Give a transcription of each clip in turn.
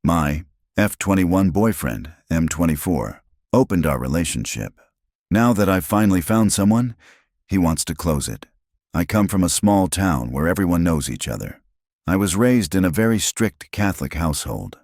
My F21 boyfriend, M24, opened our relationship. Now that I've finally found someone, he wants to close it. I come from a small town where everyone knows each other. I was raised in a very strict Catholic household.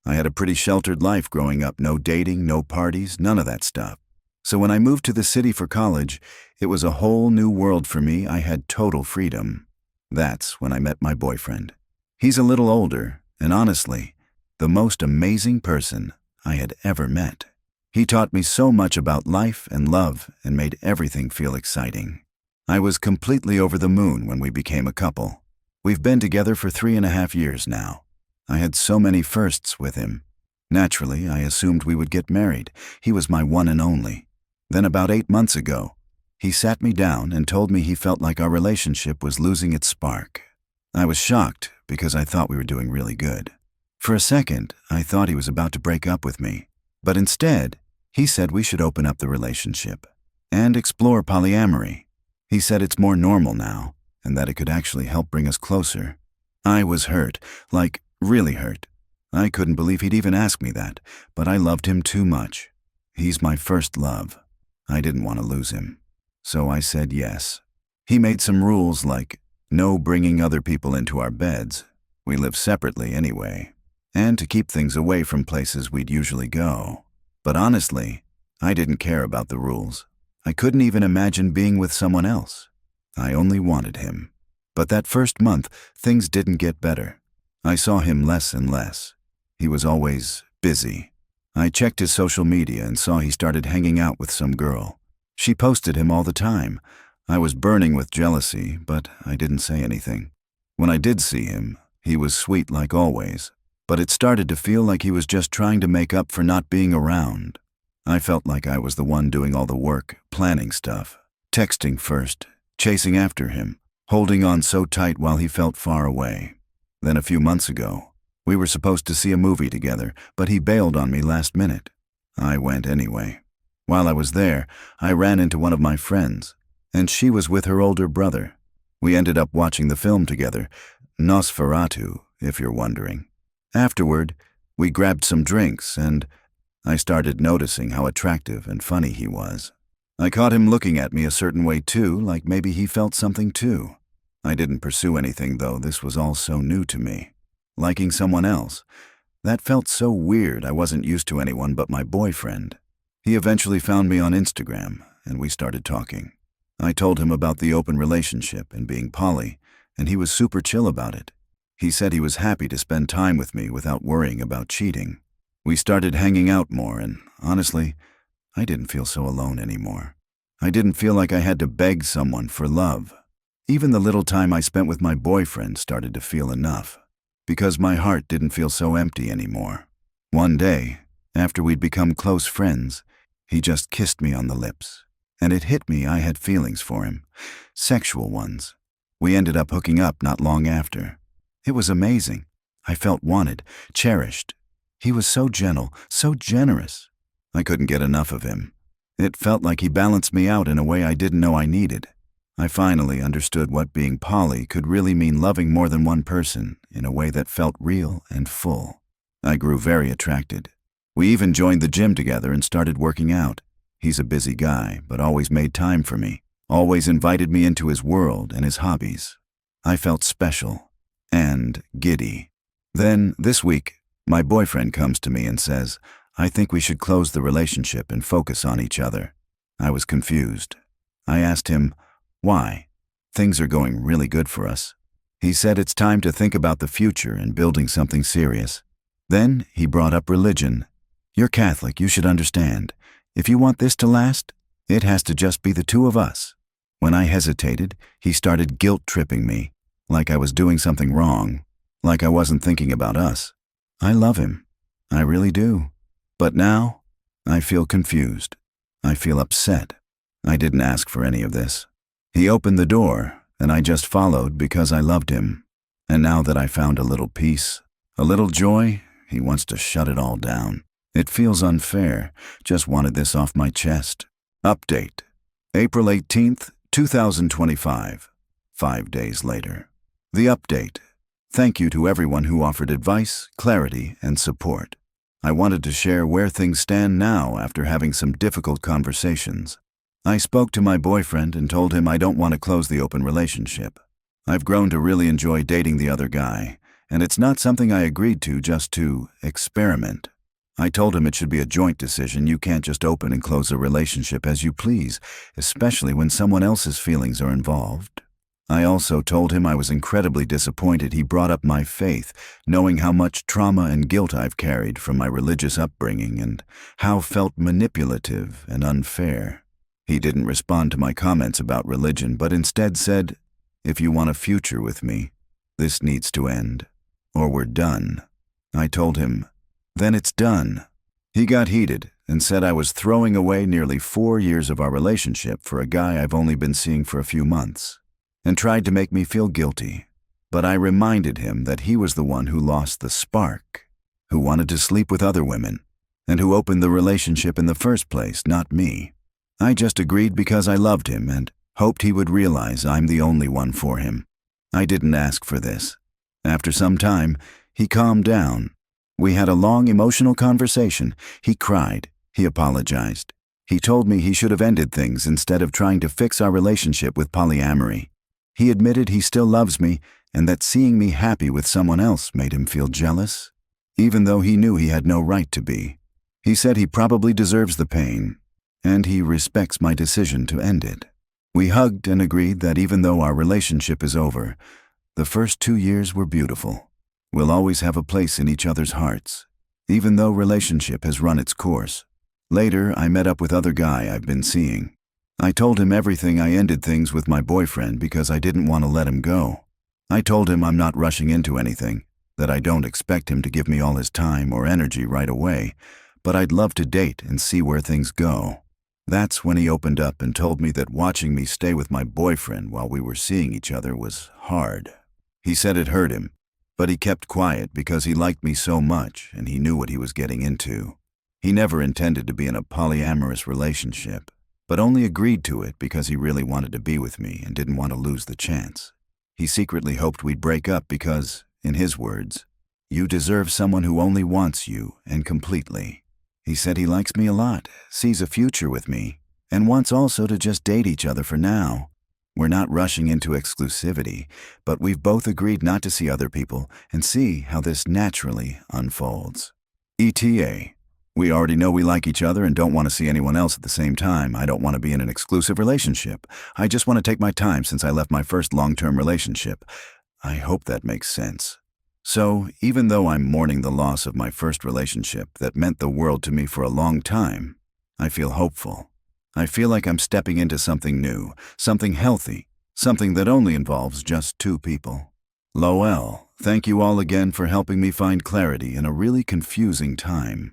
I had a pretty sheltered life growing up, no dating, no parties, none of that stuff. So when I moved to the city for college, it was a whole new world for me. I had total freedom. That's when I met my boyfriend. He's a little older, and honestly, the most amazing person I had ever met. He taught me so much about life and love and made everything feel exciting. I was completely over the moon when we became a couple. We've been together for 3.5 years now. I had so many firsts with him. Naturally, I assumed we would get married. He was my one and only. Then about 8 months ago, he sat me down and told me he felt like our relationship was losing its spark. I was shocked because I thought we were doing really good. For a second, I thought he was about to break up with me. But instead, he said we should open up the relationship and explore polyamory. He said it's more normal now and that it could actually help bring us closer. I was hurt, like really hurt. I couldn't believe he'd even ask me that, but I loved him too much. He's my first love. I didn't want to lose him. So I said yes. He made some rules like no bringing other people into our beds. We live separately anyway. And to keep things away from places we'd usually go. But honestly, I didn't care about the rules. I couldn't even imagine being with someone else. I only wanted him. But that first month, things didn't get better. I saw him less and less. He was always busy. I checked his social media and saw he started hanging out with some girl. She posted him all the time. I was burning with jealousy, but I didn't say anything. When I did see him, he was sweet like always, but it started to feel like he was just trying to make up for not being around. I felt like I was the one doing all the work, planning stuff, texting first, chasing after him, holding on so tight while he felt far away. Then a few months ago, we were supposed to see a movie together, but he bailed on me last minute. I went anyway. While I was there, I ran into one of my friends, and she was with her older brother. We ended up watching the film together, Nosferatu, if you're wondering. Afterward, we grabbed some drinks, and I started noticing how attractive and funny he was. I caught him looking at me a certain way too, like maybe he felt something too. I didn't pursue anything though, this was all so new to me. Liking someone else. That felt so weird. I wasn't used to anyone but my boyfriend. He eventually found me on Instagram, and we started talking. I told him about the open relationship and being poly, and he was super chill about it. He said he was happy to spend time with me without worrying about cheating. We started hanging out more, and honestly, I didn't feel so alone anymore. I didn't feel like I had to beg someone for love. Even the little time I spent with my boyfriend started to feel enough, because my heart didn't feel so empty anymore. One day, after we'd become close friends, he just kissed me on the lips, and it hit me I had feelings for him, sexual ones. We ended up hooking up not long after. It was amazing. I felt wanted, cherished. He was so gentle, so generous. I couldn't get enough of him. It felt like he balanced me out in a way I didn't know I needed. I finally understood what being poly could really mean, loving more than one person in a way that felt real and full. I grew very attracted. We even joined the gym together and started working out. He's a busy guy, but always made time for me, always invited me into his world and his hobbies. I felt special and giddy. Then, this week, my boyfriend comes to me and says, I think we should close the relationship and focus on each other. I was confused. I asked him, why? Things are going really good for us. He said it's time to think about the future and building something serious. Then he brought up religion. You're Catholic, you should understand. If you want this to last, it has to just be the two of us. When I hesitated, he started guilt-tripping me, like I was doing something wrong, like I wasn't thinking about us. I love him. I really do. But now, I feel confused. I feel upset. I didn't ask for any of this. He opened the door, and I just followed because I loved him. And now that I found a little peace, a little joy, he wants to shut it all down. It feels unfair. Just wanted this off my chest. Update. April 18th, 2025. 5 days later. The update. Thank you to everyone who offered advice, clarity, and support. I wanted to share where things stand now after having some difficult conversations. I spoke to my boyfriend and told him I don't want to close the open relationship. I've grown to really enjoy dating the other guy, and it's not something I agreed to just to experiment. I told him it should be a joint decision. You can't just open and close a relationship as you please, especially when someone else's feelings are involved. I also told him I was incredibly disappointed he brought up my faith, knowing how much trauma and guilt I've carried from my religious upbringing and how felt manipulative and unfair. He didn't respond to my comments about religion, but instead said, "If you want a future with me, this needs to end, or we're done." I told him, "Then it's done." He got heated and said I was throwing away nearly 4 years of our relationship for a guy I've only been seeing for a few months, and tried to make me feel guilty. But I reminded him that he was the one who lost the spark, who wanted to sleep with other women, and who opened the relationship in the first place, not me. I just agreed because I loved him and hoped he would realize I'm the only one for him. I didn't ask for this. After some time, he calmed down. We had a long emotional conversation. He cried. He apologized. He told me he should have ended things instead of trying to fix our relationship with polyamory. He admitted he still loves me and that seeing me happy with someone else made him feel jealous, even though he knew he had no right to be. He said he probably deserves the pain, and he respects my decision to end it. We hugged and agreed that even though our relationship is over, the first 2 years were beautiful. We'll always have a place in each other's hearts, even though relationship has run its course. Later, I met up with other guy I've been seeing. I told him everything. I ended things with my boyfriend because I didn't want to let him go. I told him I'm not rushing into anything, that I don't expect him to give me all his time or energy right away, but I'd love to date and see where things go. That's when he opened up and told me that watching me stay with my boyfriend while we were seeing each other was hard. He said it hurt him, but he kept quiet because he liked me so much and he knew what he was getting into. He never intended to be in a polyamorous relationship, but only agreed to it because he really wanted to be with me and didn't want to lose the chance. He secretly hoped we'd break up because, in his words, "You deserve someone who only wants you and completely." He said he likes me a lot, sees a future with me, and wants also to just date each other for now. We're not rushing into exclusivity, but we've both agreed not to see other people and see how this naturally unfolds. ETA. We already know we like each other and don't want to see anyone else at the same time. I don't want to be in an exclusive relationship. I just want to take my time since I left my first long-term relationship. I hope that makes sense. So, even though I'm mourning the loss of my first relationship that meant the world to me for a long time, I feel hopeful. I feel like I'm stepping into something new, something healthy, something that only involves just 2 people. Lowell, thank you all again for helping me find clarity in a really confusing time.